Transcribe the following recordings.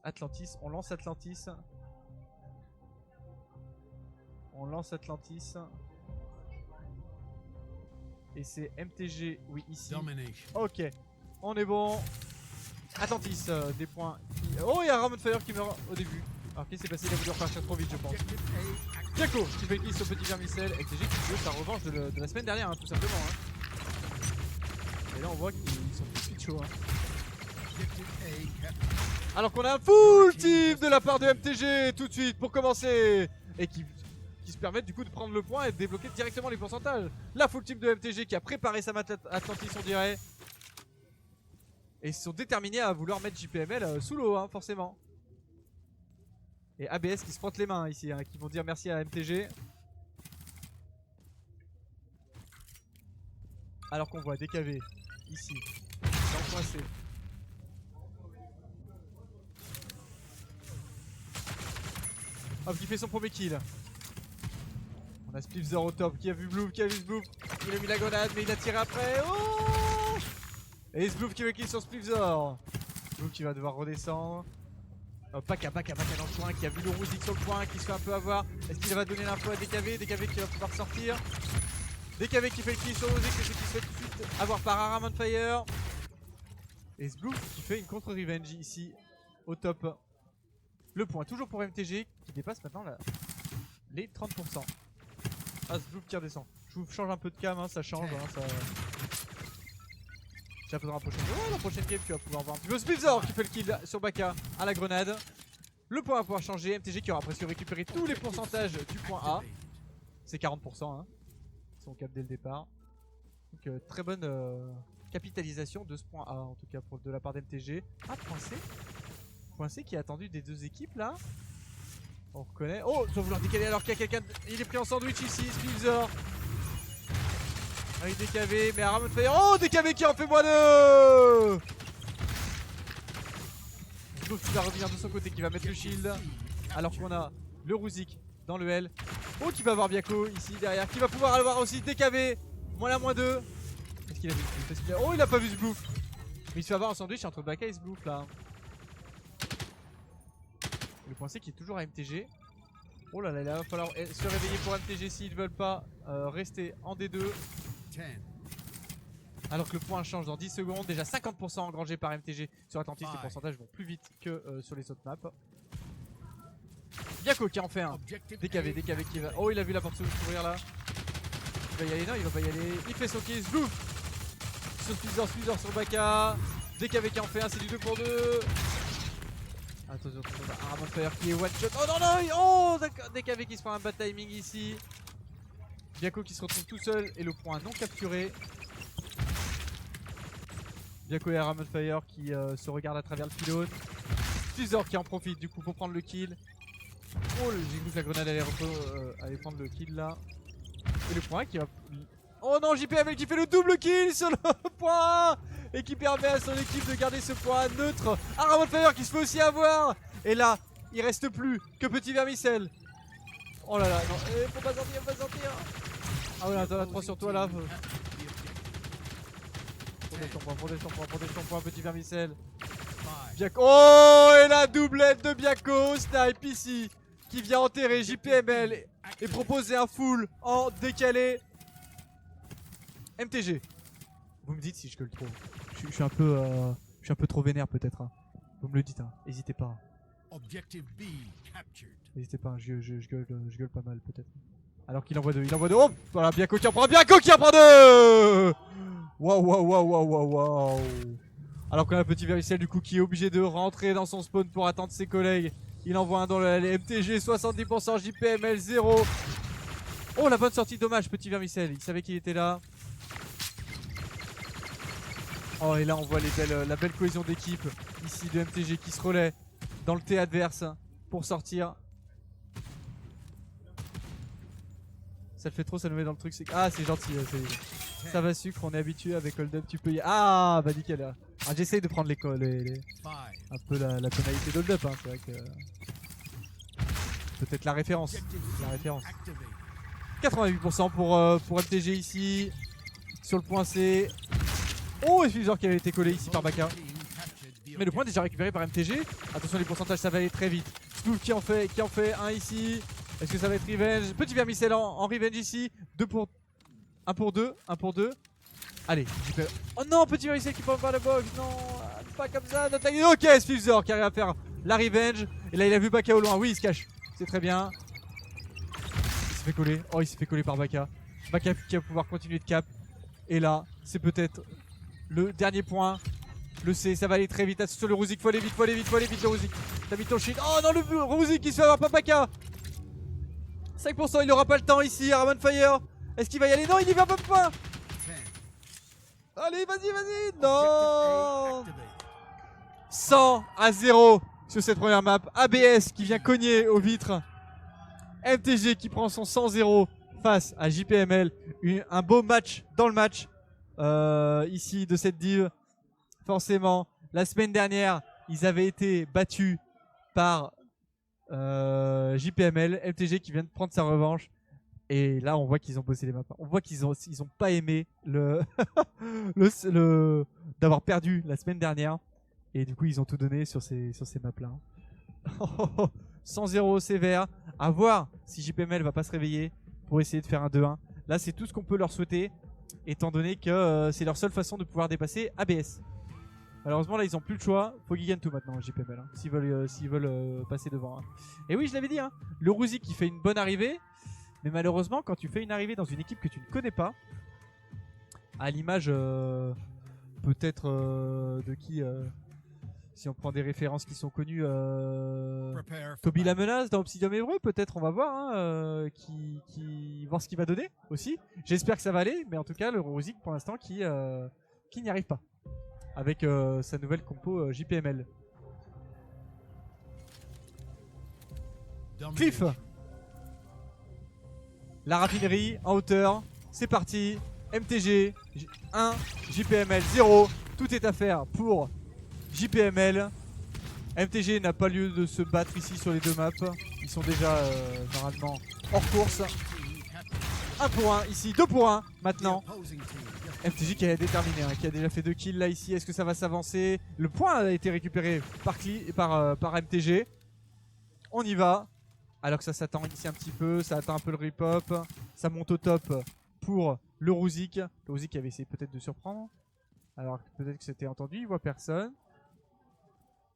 Atlantis, on lance Atlantis. On lance Atlantis. Et c'est MTG, oui, ici. Ok, on est bon. Atlantis, des points. Oh, il y a Ramon Fire qui meurt au début. Alors, qu'est-ce qui s'est passé? Il a voulu repartir trop vite, je pense. Biako qui fait kill sur petit vermicelle. MTG qui veut sa revanche de la semaine dernière, hein, tout simplement. Hein. Et là, on voit qu'ils sont tout de suite chauds. Hein. Alors qu'on a un full team de la part de MTG tout de suite pour commencer. Et qui se permettent du coup de prendre le point et de débloquer directement les pourcentages. La full team de MTG qui a préparé sa map Atlantis, on dirait. Et ils sont déterminés à vouloir mettre JPML sous l'eau, hein, forcément. Et ABS qui se frottent les mains ici, hein, qui vont dire merci à MTG. Alors qu'on voit DKV ici, dans le coin C. Hop, qui fait son premier kill. On a Splifzer au top, qui a vu Blue, qui a vu Sblouf. Il a mis la grenade, mais il a tiré après. Oh! Et Sblouf qui veut kill sur Splifzer. Sblouf qui va devoir redescendre. Paka dans le coin, qui a vu le Rouzik sur le coin, qui se fait un peu avoir. Est-ce qu'il va donner l'info à DKV? DKV qui va pouvoir sortir. DKV qui fait le kill sur Rouzik, et qui se fait tout de suite avoir par Aram on Fire. Et Sblouf qui fait une contre-revenge ici, au top. Le point toujours pour MTG, qui dépasse maintenant les 30%. Ah, Sblouf qui redescend. Je vous change un peu de cam, hein, ça change. Hein, ça... J'appellerai la prochaine game, tu vas pouvoir voir un petit peu Splifzer qui fait le kill sur Baka à la grenade. Le point va pouvoir changer. MTG qui aura presque récupéré tous les pourcentages du point A. C'est 40%, hein. Ils sont cap dès le départ. Donc très bonne capitalisation de ce point A, en tout cas de la part d'MTG. Ah, point C. Point C qui est attendu des deux équipes là. On reconnaît. Oh, ils vont vouloir décaler alors qu'il y a quelqu'un. Il est pris en sandwich ici, Splifzer. Avec DKV, mais Aram on Fire. Oh, DKV qui en fait -2. Sblouf qui va revenir de son côté, qui va mettre le shield. Alors qu'on a le Rouzik dans le L. Oh, qui va avoir Biako ici derrière. Qui va pouvoir avoir aussi DKV. -2. Qu'est-ce qu'il a vu? Oh, il a pas vu Sblouf. Mais il se fait avoir un sandwich entre Baka et Sblouf là. Le point C qui est toujours à MTG. Oh là là, il va falloir se réveiller pour MTG s'ils ne veulent pas rester en D2. Alors que le point change dans 10 secondes. Déjà 50% engrangé par MTG sur Atlantis. Les pourcentages vont plus vite que sur les autres maps. Biako qui en fait un. DKV qui va. Oh, il a vu la porte s'ouvrir là. Il va y aller, non, il va pas y aller. Il fait son kill. Sblouf sur Splifzer sur Baka. DKV qui en fait un, c'est du 2 pour 2. Attention, Aram on Fire qui est one shot. Oh non, non, oh, DKV qui se prend un bad timing ici. Biako qui se retrouve tout seul et le point non capturé. Biako et Aram on Fire qui se regardent à travers le pylône. Splifzer qui en profite du coup pour prendre le kill. Oh, j'ai cru que la grenade allait prendre le kill là. Et le point qui va. Oh non, JPML qui fait le double kill sur le point et qui permet à son équipe de garder ce point neutre. Aram on Fire qui se fait aussi avoir. Et là, il reste plus que Petit Vermicelle. Oh là là, non, faut pas sortir, faut pas sortir. Ah ouais, t'en as 3 sur toi là. Prends des shampoings, Petit Vermicelle. Biako. Oh, et la doublette de Biako, snipe ici, qui vient enterrer JPML et proposer un full en décalé. MTG. Vous me dites si je gueule trop. Je suis un peu trop vénère peut-être. Hein. Vous me le dites, hein. N'hésitez pas. N'hésitez pas, je gueule pas mal peut-être. Alors qu'il envoie 2, Oh, voilà, Biako qui en prend 2. Waouh. Alors qu'on a un Petit Vermicelle du coup qui est obligé de rentrer dans son spawn pour attendre ses collègues. Il envoie un dans le MTG, 70%, JPML 0. Oh, la bonne sortie, dommage, Petit Vermicelle, il savait qu'il était là. Oh, et là on voit la belle cohésion d'équipe ici de MTG qui se relaie dans le T adverse pour sortir. Ça le fait trop, ça nous met dans le truc. Ah, c'est gentil, ça va sucre, on est habitué avec Hold Up, tu peux y... Ah, bah nickel là. Ah, j'essaye de prendre un peu la tonalité d'Hold Up, hein, c'est vrai que... Peut-être la référence. 88% pour MTG ici. Sur le point C. Oh, et Splifzer qui avait été collé ici par Baka. Mais le point est déjà récupéré par MTG. Attention les pourcentages, ça va aller très vite. Spoof qui en fait un ici. Est-ce que ça va être revenge? Petit vermicelle en revenge ici. 1 pour 2. Allez, oh non, petit vermicelle qui prend par la box. Non, pas comme ça. Ok, Spivzor qui arrive à faire la revenge. Et là il a vu Baka au loin. Oui, il se cache. C'est très bien. Il s'est fait coller. Oh, il s'est fait coller par Baka. Baka qui va pouvoir continuer de cap. Et là, c'est peut-être le dernier point. Le C, ça va aller très vite. Attention le Ruzik, faut aller vite le Ruzik. T'as mis ton shield. Oh non, le Ruzik qui se fait avoir par Baka. 5%, il aura pas le temps ici. Ramon Fire. Est-ce qu'il va y aller? Non, il y va même pas. Allez, vas-y. Non. 100-0 sur cette première map. ABS qui vient cogner aux vitres. MTG qui prend son 100-0 face à JPML. Un beau match dans le match ici de cette div. Forcément, la semaine dernière, ils avaient été battus par JPML. MTG qui vient de prendre sa revanche. Et là, on voit qu'ils ont bossé les maps. On voit qu'ils ont pas aimé d'avoir perdu la semaine dernière. Et du coup, ils ont tout donné sur ces maps-là. 100-0 sévère. À voir si JPML va pas se réveiller pour essayer de faire un 2-1. Là, c'est tout ce qu'on peut leur souhaiter, étant donné que c'est leur seule façon de pouvoir dépasser ABS. Malheureusement, là, ils ont plus le choix. Faut qu'ils gagnent tout maintenant, JPML, hein, s'ils veulent passer devant. Hein. Et oui, je l'avais dit, hein, le Ruzik qui fait une bonne arrivée. Mais malheureusement, quand tu fais une arrivée dans une équipe que tu ne connais pas, à l'image peut-être de qui, si on prend des références qui sont connues, Toby la menace dans Obsidian Hébreu, peut-être on va voir, hein, voir ce qu'il va donner aussi. J'espère que ça va aller, mais en tout cas le Ruzik pour l'instant qui n'y arrive pas avec sa nouvelle compo JPML. Cliff. La raffinerie en hauteur, c'est parti. MTG 1, JPML 0. Tout est à faire pour JPML. MTG n'a pas lieu de se battre ici sur les deux maps. Ils sont déjà normalement hors course. 1 pour 1 ici, 2 pour 1 maintenant. MTG qui est déterminé, hein, qui a déjà fait 2 kills là ici. Est-ce que ça va s'avancer? Le point a été récupéré par MTG. On y va. Alors que ça s'attend ici un petit peu, ça attend un peu le rip-hop. Ça monte au top pour le Ruzik. Le Ruzik avait essayé peut-être de surprendre. Alors peut-être que c'était entendu, il voit personne.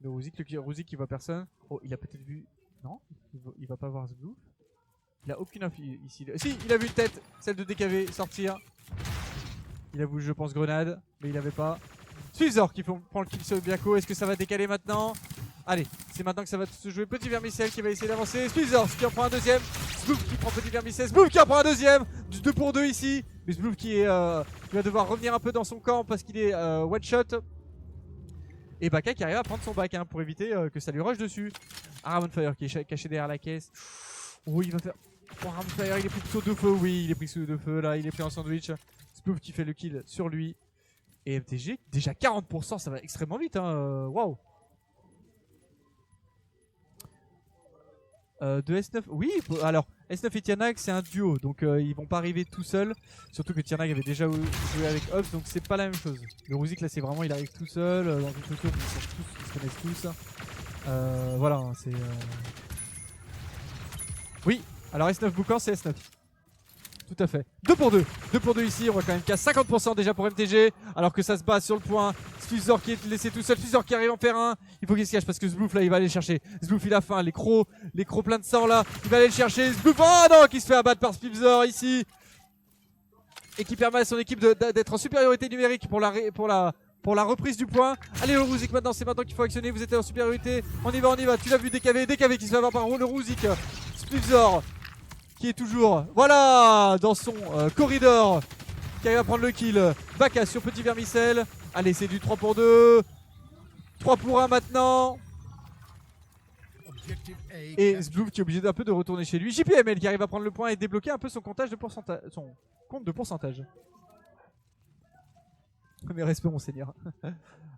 Le Ruzik qui voit personne. Oh, il a peut-être vu... Non, il va pas voir ce blue. Il a aucune info ici. Si, il a vu une tête, celle de DKV sortir. Il a voulu, je pense, grenade, mais il avait pas. Spivzor qui prend le kill sur Biako. Est-ce que ça va décaler maintenant? Allez, c'est maintenant que ça va se jouer. Petit vermicelle qui va essayer d'avancer. Spivzor qui en prend un deuxième. Spoof qui prend petit vermicelle. Spoof qui en prend un deuxième. Du 2 pour 2 ici. Mais Spoof qui va devoir revenir un peu dans son camp parce qu'il est one shot. Et Baka qui arrive à prendre son back, hein, pour éviter que ça lui rush dessus. Ramon Fire qui est caché derrière la caisse. Oh, il va faire... Oh, Ramon Fire, il est pris sous 2 feux. Oui, il est pris sous 2 feux là. Il est pris en sandwich. Spoof qui fait le kill sur lui. Et MTG, déjà 40%, ça va extrêmement vite. Waouh. De S9, oui, alors S9 et Tianag c'est un duo, donc ils vont pas arriver tout seuls. Surtout que Tianag avait déjà joué avec Hobbs, donc c'est pas la même chose. Le Ruzik là c'est vraiment, il arrive tout seul, dans une structure où ils se connaissent tous. Voilà, hein, c'est... Oui, alors S9 Boucan c'est S9. Tout à fait. 2 pour 2. 2 pour 2 ici. On voit quand même qu'à 50% déjà pour MTG. Alors que ça se bat sur le point. Spivzor qui est laissé tout seul. Spivzor qui arrive en faire un. Il faut qu'il se cache parce que Zbloof là il va aller le chercher. Zbloof il a faim. Les crocs pleins de sang là. Il va aller le chercher. Zbloof. Oh non, qui se fait abattre par Spivzor ici. Et qui permet à son équipe d'être en supériorité numérique pour la reprise du point. Allez le Ruzik maintenant. C'est maintenant qu'il faut actionner. Vous êtes en supériorité. On y va. Tu l'as vu DKV. DKV qui se fait avoir par le Ruzik. Spivzor qui est toujours, voilà, dans son corridor, qui arrive à prendre le kill. Baka sur petit vermicelle. Allez, c'est du 3 pour 2. 3 pour 1 maintenant. Et Zbloof qui est obligé d'un peu de retourner chez lui. JPML qui arrive à prendre le point et débloquer un peu son compte de pourcentage. Mes respects, mon seigneur.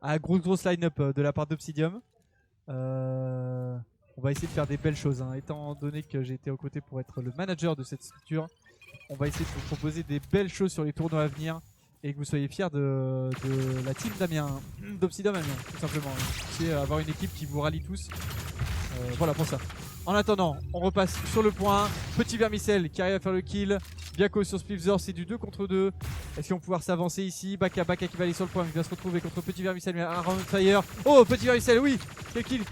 Ah, grosse line-up de la part d'Obsidium. On va essayer de faire des belles choses, hein. Étant donné que j'ai été aux côtés pour être le manager de cette structure, on va essayer de vous proposer des belles choses sur les tournois à venir. et que vous soyez fiers de la team d'Amiens, d'Obsidian Amiens, tout simplement. C'est avoir une équipe qui vous rallie tous. Voilà pour ça. En attendant, on repasse sur le point. Petit Vermicelle qui arrive à faire le kill. Biako sur Splifzor, c'est du 2 contre 2. Est-ce qu'ils vont pouvoir s'avancer ici? Baka qui va aller sur le point, il va se retrouver contre Petit Vermicelle, mais un round fire. Oh, Petit Vermicelle, oui, quel kill.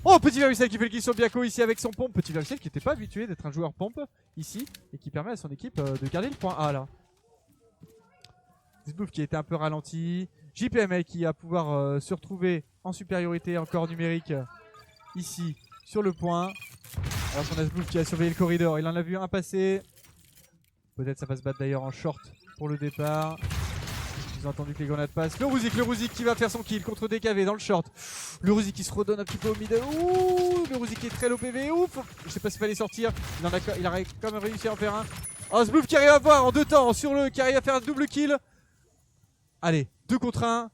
Oh, Petit Vermicelle qui fait le kill sur Biako ici avec son pompe. Petit Vermicelle qui n'était pas habitué d'être un joueur pompe ici et qui permet à son équipe de garder le point A là. Zbouf qui a été un peu ralenti. JPML qui va pouvoir se retrouver en supériorité encore numérique ici sur le point. Alors qu'on a Zbouf qui a surveillé le corridor. Il en a vu un passer. Peut-être ça va se battre d'ailleurs en short pour le départ. Ils ont entendu que les grenades passent. Le Ruzik qui va faire son kill contre DKV dans le short. Le Ruzik qui se redonne un petit peu au mid. Ouh, le Ruzik qui est très low PV. Ouf, je sais pas s'il fallait sortir. Il aurait quand même réussi à en faire un. Oh, Zbouf qui arrive à voir en 2 temps sur le, qui arrive à faire un double kill. Allez, 2 contre 1.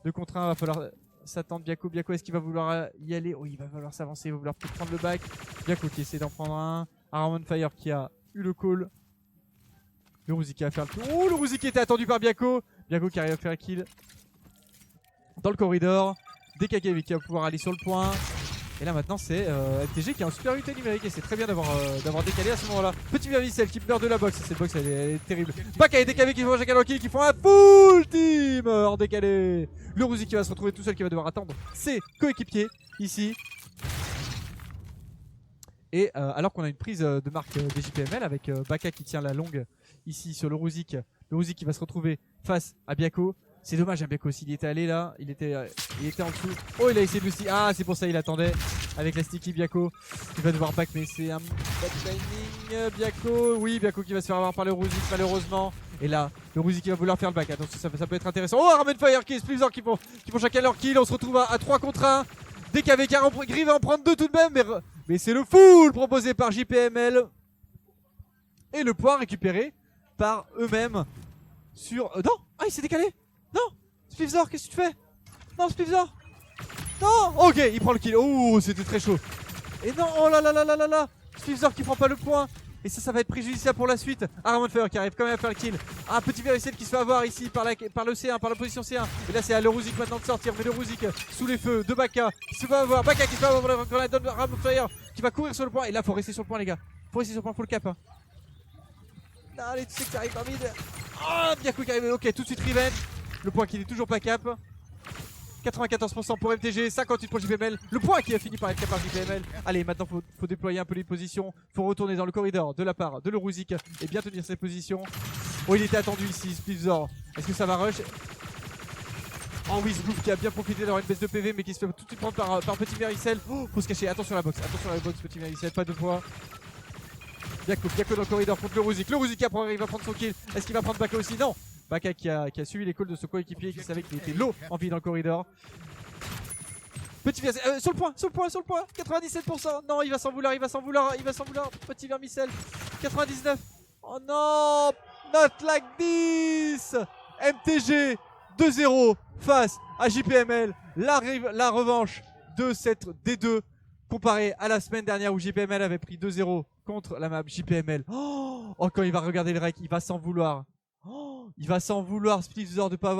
2 contre 1, va falloir s'attendre. Biako, est-ce qu'il va vouloir y aller? Oui, il va falloir s'avancer, il va vouloir peut-être prendre le back. Biako qui essaie d'en prendre un. Aramon Fire qui a eu le call. Le Ruzik qui va faire le tour. Oh, le Ruzik qui était attendu par Biako. Biako qui arrive à faire un kill dans le corridor. DKV qui va pouvoir aller sur le point. Et là maintenant c'est MTG qui est en supériorité numérique et c'est très bien d'avoir décalé à ce moment là. Petit Vermicelle qui meurt de la box, cette box elle est terrible. Baka et DKV qui font chacun leur kill, qui font un full team hors décalé. Le Ruzik qui va se retrouver tout seul, qui va devoir attendre ses coéquipiers ici. Et alors qu'on a une prise de marque des JPML avec Baka qui tient la longue ici sur le Ruzik. Le Ruzik qui va se retrouver face à Biako. C'est dommage, Biako s'il y était allé là, il était en dessous. Oh, il a essayé de stick. Ah, c'est pour ça il attendait avec la sticky Biako. Il va devoir back, mais c'est un bad timing. Biako, oui, Biako qui va se faire avoir par le Ruzik malheureusement. Et là, le Ruzik qui va vouloir faire le back. Attention, ça peut être intéressant. Oh, Armen Fire qui est Splifzor qui font chacun leur kill. On se retrouve à 3 contre 1. DKV qui arrive à en prendre 2 tout de même, mais c'est le full proposé par JPML. Et le point récupéré par eux-mêmes sur... non, ah, il s'est décalé. Non, Splifzor, qu'est-ce que tu fais? Non, Splifzor. Non, ok, il prend le kill. Oh, c'était très chaud. Et non, oh là là là là là là. Splifzor qui prend pas le point. Et ça va être préjudiciable pour la suite. Aramon Fire qui arrive quand même à faire le kill. Un petit Vermicelle qui se fait avoir ici par le C1, par la position C1. Et là c'est à le Ruzik maintenant de sortir. Mais le Ruzik sous les feux de Baka qui se fait avoir. Baka qui se fait avoir la grenade de Aramon Fire qui va courir sur le point. Et là faut rester sur le point les gars. Faut rester sur le point, faut le cap. Non, allez, tu sais que ça arrive par mid. Oh, Biako qui arrive. Ok, tout de suite revenge. Le point qui n'est toujours pas cap. 94% pour MTG, 58 pour JPML. Le point qui a fini par être cap par JPML. Allez, maintenant faut déployer un peu les positions. Faut retourner dans le corridor de la part de le Ruzik et bien tenir ses positions. Oh, il était attendu ici, Splifzor. Est-ce que ça va rush? Oh oui, Zbouf qui a bien profité d'avoir une baisse de PV mais qui se fait tout de suite prendre par Petit Vermicelle. Oh, faut se cacher, attention à la box, Petit Vermicelle, pas de poids. Biako dans le corridor contre le Ruzik. Le Ruzik après il va prendre son kill. Est-ce qu'il va prendre Baka aussi? Non. Baka qui a suivi les calls de son coéquipier qui savait qu'il était low en vie dans le corridor. Petit Vermicelle, sur le point, 97%. Non, il va s'en vouloir. Petit Vermicelle, 99. Oh non, not like this. MTG 2-0 face à JPML. La revanche de cette D2 comparé à la semaine dernière où JPML avait pris 2-0 contre la map JPML. Oh, quand il va regarder le rec, il va s'en vouloir. Oh, il va s'en vouloir, Splifzor, de pas avoir